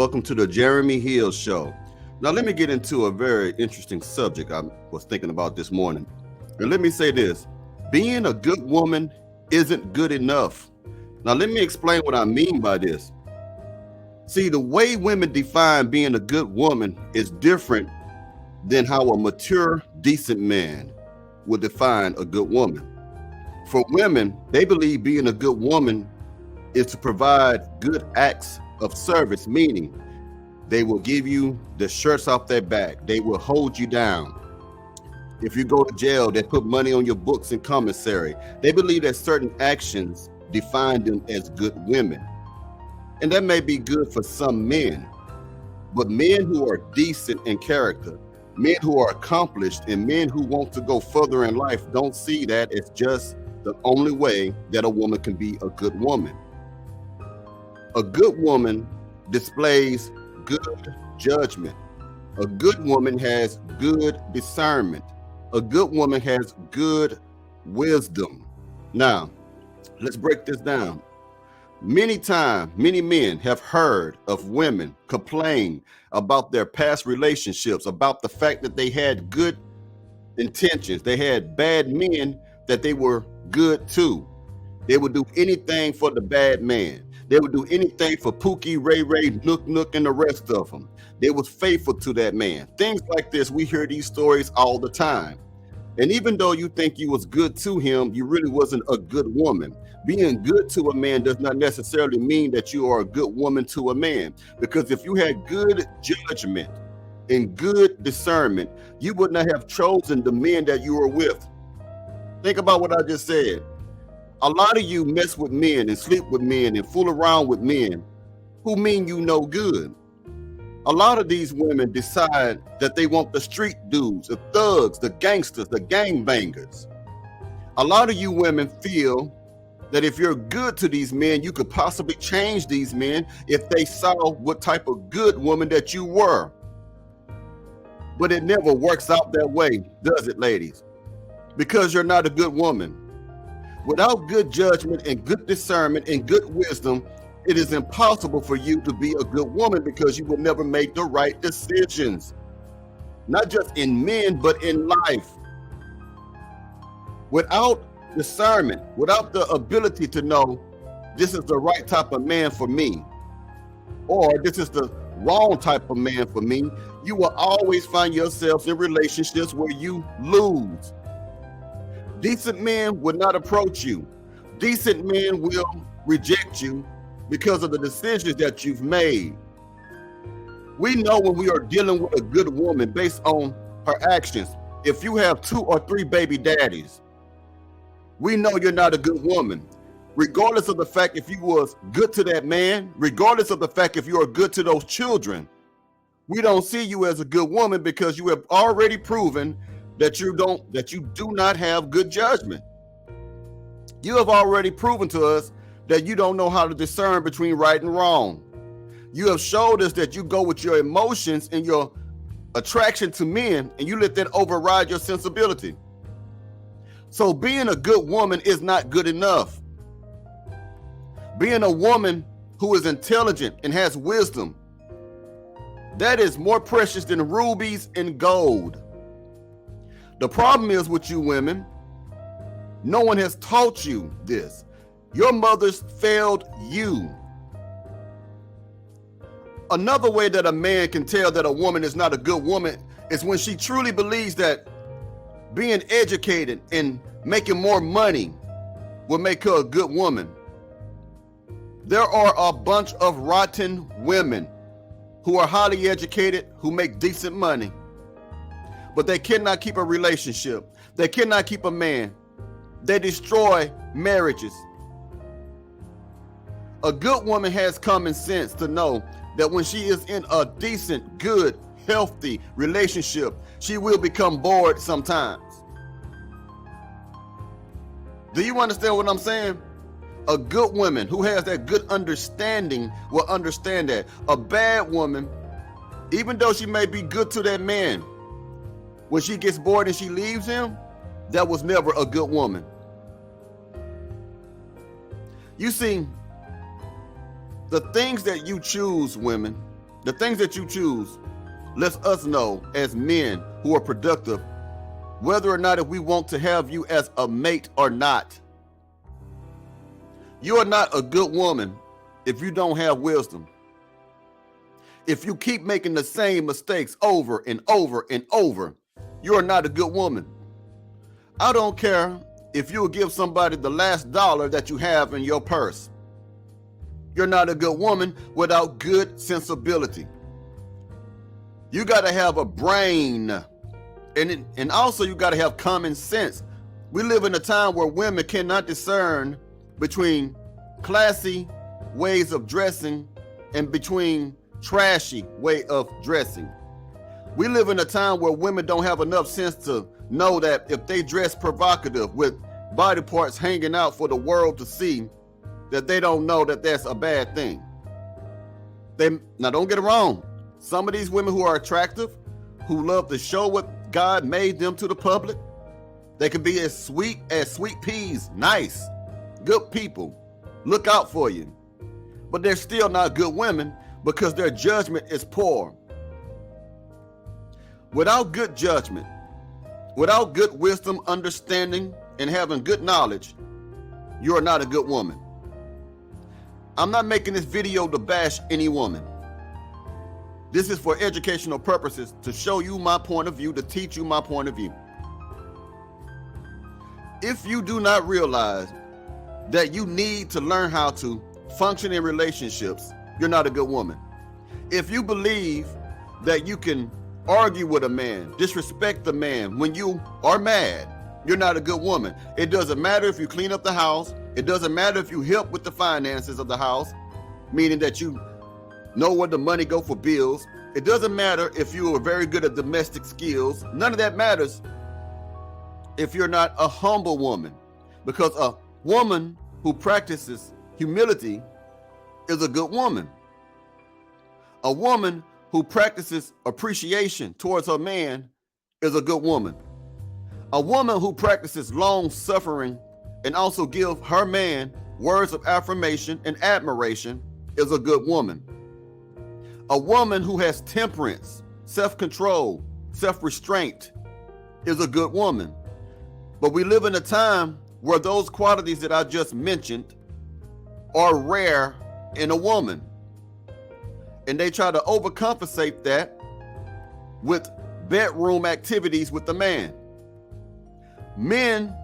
welcome to the Jeremy Hill Show. Now, let me get into a very interesting subject I was thinking about this morning. And let me say this, being a good woman isn't good enough. Now, let me explain what I mean by this. See, the way women define being a good woman is different than how a mature, decent man would define a good woman. For women, they believe being a good woman is to provide good acts of service, meaning they will give you the shirts off their back. They will hold you down. If you go to jail, they put money on your books and commissary. They believe that certain actions define them as good women. And that may be good for some men, but men who are decent in character, men who are accomplished, and men who want to go further in life don't see that as just the only way that a woman can be a good woman. A good woman displays good judgment. A good woman has good discernment. A good woman has good wisdom. Now, let's break this down. Many men have heard of women complain about their past relationships, about the fact that they had good intentions. They had bad men that they were good to. They would do anything for the bad man. They would do anything for Pookie, Ray Ray, Nook, and the rest of them. They was faithful to that man. Things like this, we hear these stories all the time. And even though you think you was good to him, you really wasn't a good woman. Being good to a man does not necessarily mean that you are a good woman to a man. Because if you had good judgment and good discernment, you would not have chosen the men that you were with. Think about what I just said. A lot of you mess with men and sleep with men and fool around with men who mean you no good. A lot of these women decide that they want the street dudes, the thugs, the gangsters, the gangbangers. A lot of you women feel that if you're good to these men, you could possibly change these men if they saw what type of good woman that you were. But it never works out that way, does it, ladies? Because you're not a good woman. Without good judgment and good discernment and good wisdom, it is impossible for you to be a good woman because you will never make the right decisions. Not just in men, but in life. Without discernment, without the ability to know this is the right type of man for me, or this is the wrong type of man for me, you will always find yourselves in relationships where you lose. Decent men will not approach you. Decent men will reject you because of the decisions that you've made. We know when we are dealing with a good woman based on her actions. If you have 2 or 3 baby daddies, we know you're not a good woman. Regardless of the fact if you was good to that man, regardless of the fact if you are good to those children, we don't see you as a good woman because you have already proven that you do not have good judgment. You have already proven to us that you don't know how to discern between right and wrong. You have showed us that you go with your emotions and your attraction to men, and you let that override your sensibility. So being a good woman is not good enough. Being a woman who is intelligent and has wisdom, that is more precious than rubies and gold. The problem is with you women, no one has taught you this. Your mothers failed you. Another way that a man can tell that a woman is not a good woman is when she truly believes that being educated and making more money will make her a good woman. There are a bunch of rotten women who are highly educated, who make decent money, but they cannot keep a relationship. They cannot keep a man. They destroy marriages. A good woman has common sense to know that when she is in a decent, good, healthy relationship, she will become bored sometimes. Do you understand what I'm saying? A good woman who has that good understanding will understand that. A bad woman, even though she may be good to that man, when she gets bored and she leaves him, that was never a good woman. You see, the things that you choose, women, The things that you choose lets us know as men who are productive whether or not if we want to have you as a mate or not. You are not a good woman if you don't have wisdom. If you keep making the same mistakes over and over and over, you are not a good woman. I don't care if you will give somebody the last dollar that you have in your purse. You're not a good woman without good sensibility. You got to have a brain, and also you got to have common sense. We live in a time where women cannot discern between classy ways of dressing and between trashy way of dressing. We live in a time where women don't have enough sense to know that if they dress provocative with body parts hanging out for the world to see, that they don't know that that's a bad thing. Now don't get it wrong. Some of these women who are attractive, who love to show what God made them to the public, they can be as sweet peas, nice, good people, look out for you. But they're still not good women because their judgment is poor. Without good judgment, without good wisdom, understanding, and having good knowledge, you are not a good woman. I'm not making this video to bash any woman. This is for educational purposes, to show you my point of view, to teach you my point of view. If you do not realize that you need to learn how to function in relationships, you're not a good woman. If you believe that you can argue with a man, disrespect the man when you are mad, you're not a good woman. It doesn't matter if you clean up the house. It doesn't matter if you help with the finances of the house, meaning that you know where the money go for bills. It doesn't matter if you are very good at domestic skills. None of that matters if you're not a humble woman, because a woman who practices humility is a good woman. A woman who practices appreciation towards her man is a good woman. A woman who practices long suffering and also give her man words of affirmation and admiration is a good woman. A woman who has temperance, self-control, self-restraint is a good woman. But we live in a time where those qualities that I just mentioned are rare in a woman. And they try to overcompensate that with bedroom activities with the man. Men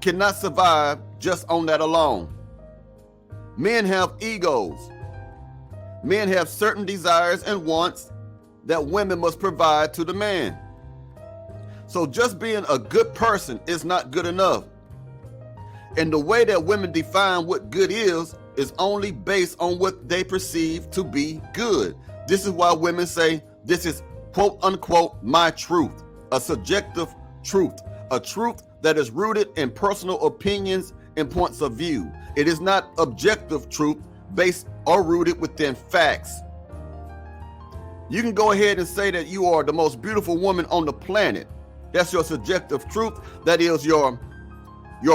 cannot survive just on that alone. Men have egos. Men have certain desires and wants that women must provide to the man. So just being a good person is not good enough. And the way that women define what good is only based on what they perceive to be good. This is why women say this is quote unquote my truth, a subjective truth, a truth that is rooted in personal opinions and points of view. It is not objective truth based or rooted within facts. You can go ahead and say that you are the most beautiful woman on the planet. That's your subjective truth. That is your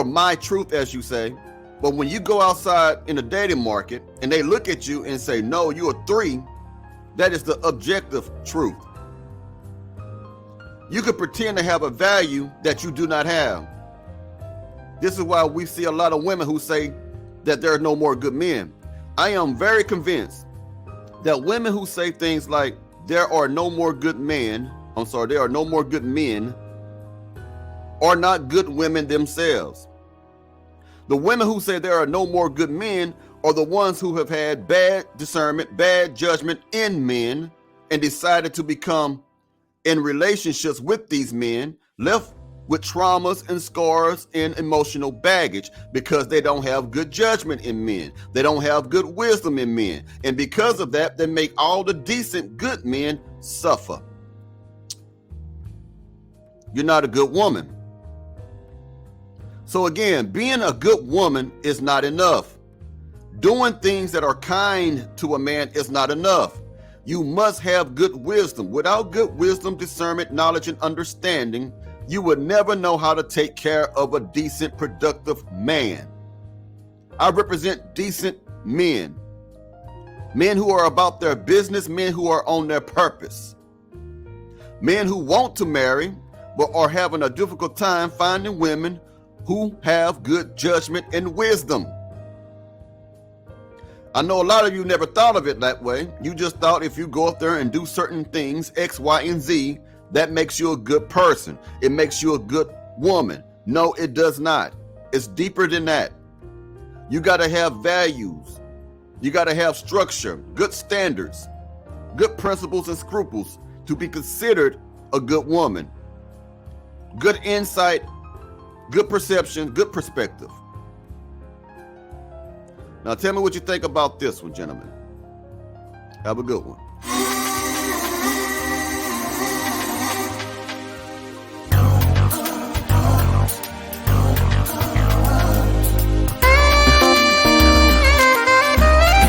my truth, as you say. But when you go outside in the dating market and they look at you and say, no, you're a 3, that is the objective truth. You could pretend to have a value that you do not have. This is why we see a lot of women who say that there are no more good men. I am very convinced that women who say things like there are no more good men, there are no more good men, are not good women themselves. The women who say there are no more good men are the ones who have had bad discernment, bad judgment in men, and decided to become in relationships with these men, left with traumas and scars and emotional baggage because they don't have good judgment in men. They don't have good wisdom in men. And because of that, they make all the decent good men suffer. You're not a good woman. So again, being a good woman is not enough. Doing things that are kind to a man is not enough. You must have good wisdom. Without good wisdom, discernment, knowledge, and understanding, you would never know how to take care of a decent, productive man. I represent decent men men who are about their business, men who are on their purpose, men who want to marry but are having a difficult time finding women who have good judgment and wisdom. I know a lot of you never thought of it that way. You just thought if you go up there and do certain things, X, Y, and Z, that makes you a good person. It makes you a good woman. No, it does not. It's deeper than that. You got to have values. You got to have structure, good standards, good principles and scruples to be considered a good woman. Good insight, good perception, good perspective. Now tell me what you think about this one, gentlemen. Have a good one.